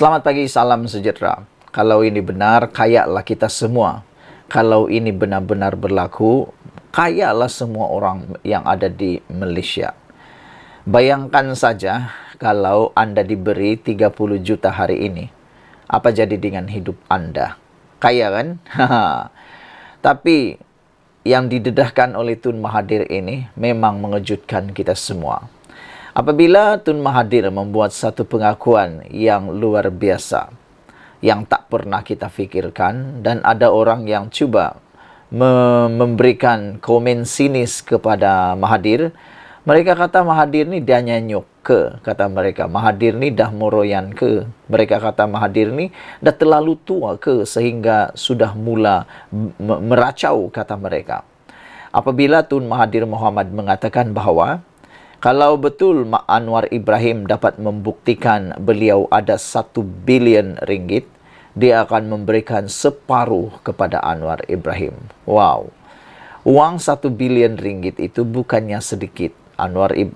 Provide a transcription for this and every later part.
Selamat pagi, salam sejahtera. Kalau ini benar, kayalah kita semua. Kalau ini benar-benar berlaku, kayalah semua orang yang ada di Malaysia. Bayangkan saja kalau Anda diberi 30 juta hari ini. Apa jadi dengan hidup Anda? Kaya kan? Tapi yang didedahkan oleh Tun Mahathir ini memang mengejutkan kita semua. Apabila Tun Mahathir membuat satu pengakuan yang luar biasa, yang tak pernah kita fikirkan, dan ada orang yang cuba memberikan komen sinis kepada Mahathir, mereka kata Mahathir ni dah nyanyuk ke, kata mereka. Mahathir ni dah moroyan ke. Mereka kata Mahathir ni dah terlalu tua ke sehingga sudah mula meracau, kata mereka. Apabila Tun Mahathir Mohamad mengatakan bahawa kalau betul Mak Anwar Ibrahim dapat membuktikan beliau ada 1 bilion ringgit, dia akan memberikan separuh kepada Anwar Ibrahim. Wow. Uang 1 bilion ringgit itu bukannya sedikit.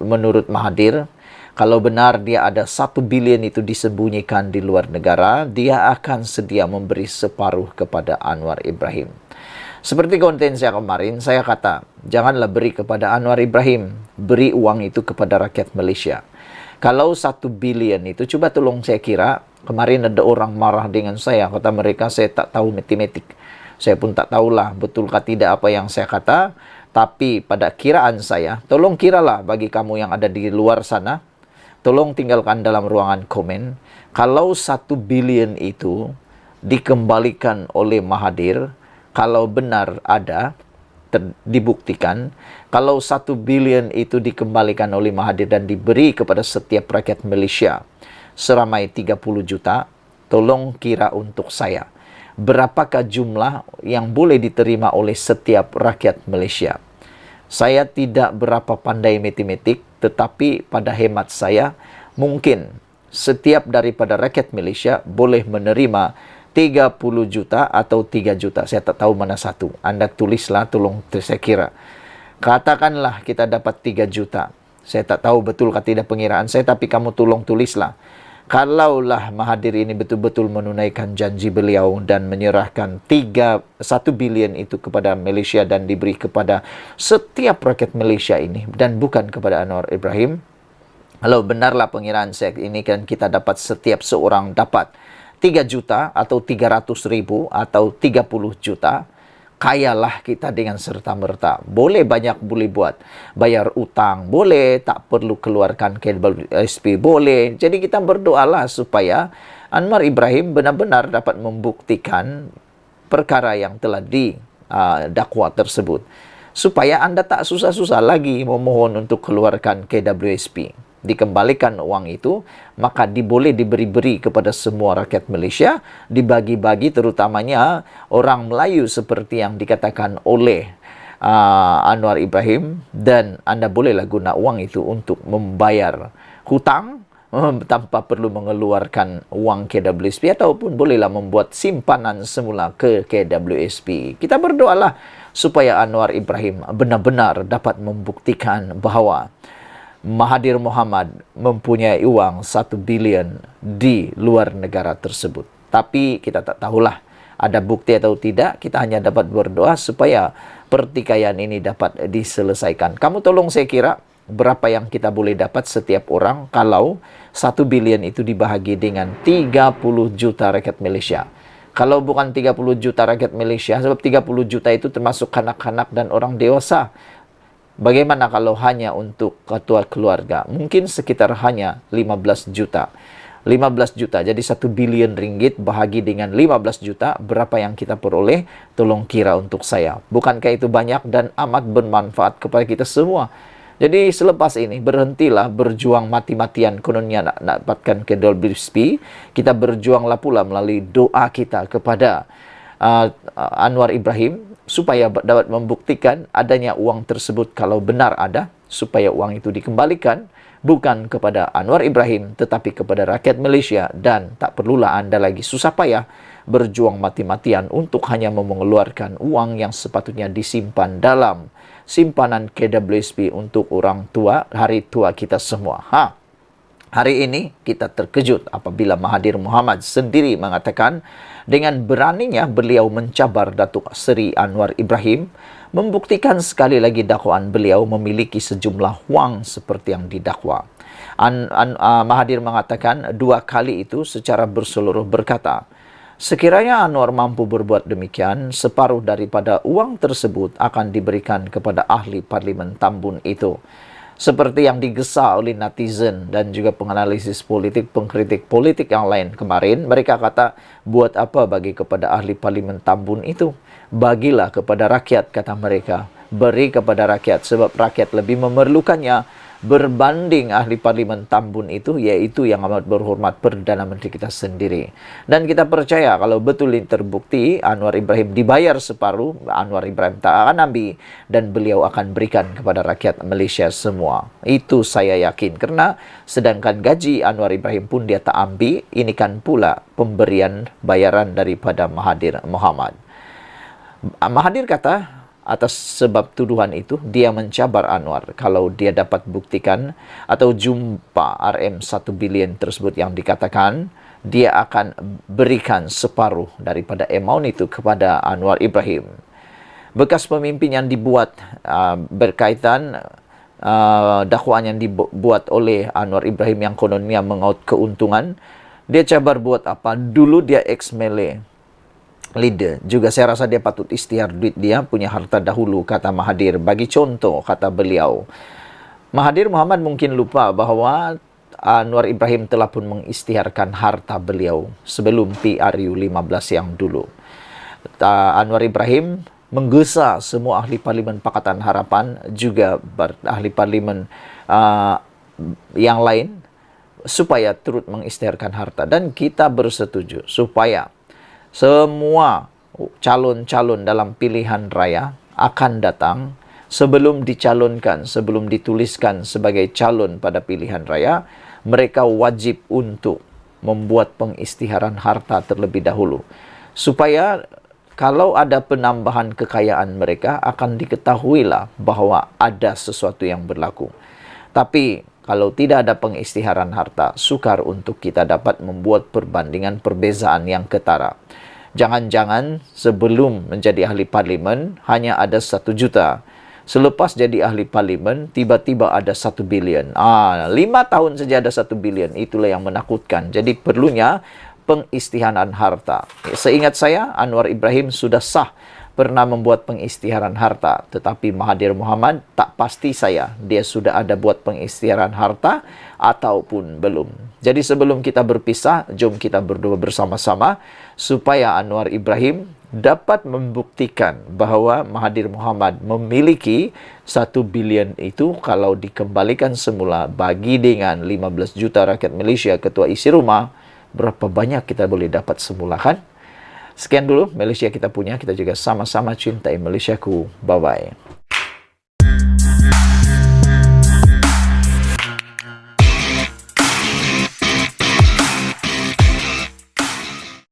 Menurut Mahathir, kalau benar dia ada 1 bilion itu disembunyikan di luar negara, dia akan sedia memberi separuh kepada Anwar Ibrahim. Seperti konten saya kemarin, saya kata, janganlah beri kepada Anwar Ibrahim, beri uang itu kepada rakyat Malaysia. Kalau 1 bilion itu, coba tolong saya kira, kemarin ada orang marah dengan saya, kata mereka saya tak tahu matematik. Saya pun tak tahulah betulkah tidak apa yang saya kata, tapi pada kiraan saya, tolong kiralah bagi kamu yang ada di luar sana, tolong tinggalkan dalam ruangan komen, kalau 1 bilion itu dikembalikan oleh Mahathir, kalau benar ada, dibuktikan, kalau 1 bilion itu dikembalikan oleh Mahathir dan diberi kepada setiap rakyat Malaysia seramai 30 juta, tolong kira untuk saya. Berapakah jumlah yang boleh diterima oleh setiap rakyat Malaysia? Saya tidak berapa pandai matematik, tetapi pada hemat saya, mungkin setiap daripada rakyat Malaysia boleh menerima 30 juta atau 3 juta. Saya tak tahu mana satu. Anda tulislah, tolong saya kira. Katakanlah kita dapat 3 juta. Saya tak tahu betul atau tidak pengiraan saya, tapi kamu tolong tulislah. Kalaulah Mahathir ini betul-betul menunaikan janji beliau dan menyerahkan 1 bilion itu kepada Malaysia dan diberi kepada setiap rakyat Malaysia ini dan bukan kepada Anwar Ibrahim. Kalau benarlah pengiraan saya ini kan kita dapat setiap seorang dapat 3 juta atau 300 ribu atau 30 juta, kayalah kita dengan serta-merta. Boleh banyak boleh buat. Bayar utang boleh, tak perlu keluarkan KWSP boleh. Jadi kita berdoalah supaya Anwar Ibrahim benar-benar dapat membuktikan perkara yang telah didakwa tersebut. Supaya Anda tak susah-susah lagi memohon untuk keluarkan KWSP. Dikembalikan uang itu, maka boleh diberi-beri kepada semua rakyat Malaysia, dibagi-bagi terutamanya orang Melayu seperti yang dikatakan oleh Anwar Ibrahim, dan Anda bolehlah guna uang itu untuk membayar hutang tanpa perlu mengeluarkan uang KWSP, ataupun bolehlah membuat simpanan semula ke KWSP. Kita berdoalah supaya Anwar Ibrahim benar-benar dapat membuktikan bahawa Mahathir Mohamad mempunyai uang 1 bilion di luar negara tersebut. Tapi kita tak tahulah ada bukti atau tidak. Kita hanya dapat berdoa supaya pertikaian ini dapat diselesaikan. Kamu tolong saya kira berapa yang kita boleh dapat setiap orang kalau 1 bilion itu dibahagi dengan 30 juta rakyat Malaysia. Kalau bukan 30 juta rakyat Malaysia, sebab 30 juta itu termasuk kanak-kanak dan orang dewasa. Bagaimana kalau hanya untuk ketua keluarga? Mungkin sekitar hanya 15 juta. 15 juta, jadi 1 bilion ringgit bahagi dengan 15 juta, berapa yang kita peroleh? Tolong kira untuk saya. Bukankah itu banyak dan amat bermanfaat kepada kita semua? Jadi selepas ini, berhentilah berjuang mati-matian kononnya nak dapatkan KWSP. Kita berjuanglah pula melalui doa kita kepada Anwar Ibrahim, supaya dapat membuktikan adanya uang tersebut kalau benar ada, supaya uang itu dikembalikan bukan kepada Anwar Ibrahim tetapi kepada rakyat Malaysia, dan tak perlulah Anda lagi susah payah berjuang mati-matian untuk hanya mengeluarkan uang yang sepatutnya disimpan dalam simpanan KWSP untuk orang tua, hari tua kita semua. Hari ini kita terkejut apabila Mahathir Mohamad sendiri mengatakan dengan beraninya beliau mencabar Datuk Seri Anwar Ibrahim, membuktikan sekali lagi dakwaan beliau memiliki sejumlah wang seperti yang didakwa. Mahathir mengatakan 2 kali itu secara berseluruh berkata, sekiranya Anwar mampu berbuat demikian, separuh daripada uang tersebut akan diberikan kepada ahli Parlimen Tambun itu. Seperti yang digesa oleh netizen dan juga penganalisis politik, pengkritik politik yang lain kemarin, mereka kata, buat apa bagi kepada ahli Parlimen Tambun itu? Bagilah kepada rakyat, kata mereka. Beri kepada rakyat sebab rakyat lebih memerlukannya berbanding ahli Parlimen Tambun itu, yaitu yang amat berhormat Perdana Menteri kita sendiri. Dan kita percaya kalau betul ini terbukti, Anwar Ibrahim dibayar separuh, Anwar Ibrahim tak akan ambil dan beliau akan berikan kepada rakyat Malaysia semua. Itu saya yakin, karena sedangkan gaji Anwar Ibrahim pun dia tak ambil, ini kan pula pemberian bayaran daripada Mahathir Mohamad. Mahathir kata, atas sebab tuduhan itu, dia mencabar Anwar. Kalau dia dapat buktikan atau jumpa RM 1 bilion tersebut yang dikatakan, dia akan berikan separuh daripada amount itu kepada Anwar Ibrahim. Bekas pemimpin yang dibuat berkaitan dakwaan yang dibuat oleh Anwar Ibrahim yang kononnya mengaut keuntungan, dia cabar buat apa? Dulu dia ex-Malay leader. Juga saya rasa dia patut isytihar duit dia punya harta dahulu, kata Mahathir. Bagi contoh, kata beliau, Mahathir Mohamad mungkin lupa bahawa Anwar Ibrahim telah pun mengisytiharkan harta beliau sebelum PRU 15 yang dulu. Anwar Ibrahim menggesa semua ahli Parlimen Pakatan Harapan, juga ahli Parlimen yang lain, supaya turut mengisytiharkan harta. Dan kita bersetuju supaya semua calon-calon dalam pilihan raya akan datang sebelum dicalonkan, sebelum dituliskan sebagai calon pada pilihan raya, mereka wajib untuk membuat pengisytiharan harta terlebih dahulu. Supaya kalau ada penambahan kekayaan mereka, akan diketahuilah bahawa ada sesuatu yang berlaku. Tapi kalau tidak ada pengisytiharan harta, sukar untuk kita dapat membuat perbandingan perbezaan yang ketara. Jangan-jangan sebelum menjadi ahli parlimen hanya ada 1 juta. Selepas jadi ahli parlimen, tiba-tiba ada 1 bilion. 5 tahun saja ada 1 bilion. Itulah yang menakutkan. Jadi perlunya pengisytiharan harta. Seingat saya, Anwar Ibrahim sudah sah pernah membuat pengisytiharan harta. Tetapi Mahathir Mohamad tak pasti saya dia sudah ada buat pengisytiharan harta ataupun belum. Jadi sebelum kita berpisah, jom kita berdoa bersama-sama supaya Anwar Ibrahim dapat membuktikan bahawa Mahathir Mohamad memiliki 1 bilion itu kalau dikembalikan semula bagi dengan 15 juta rakyat Malaysia ketua isi rumah, berapa banyak kita boleh dapat semula, kan? Sekian dulu Malaysia kita punya, kita juga sama-sama cintai Malaysiaku. Bye-bye.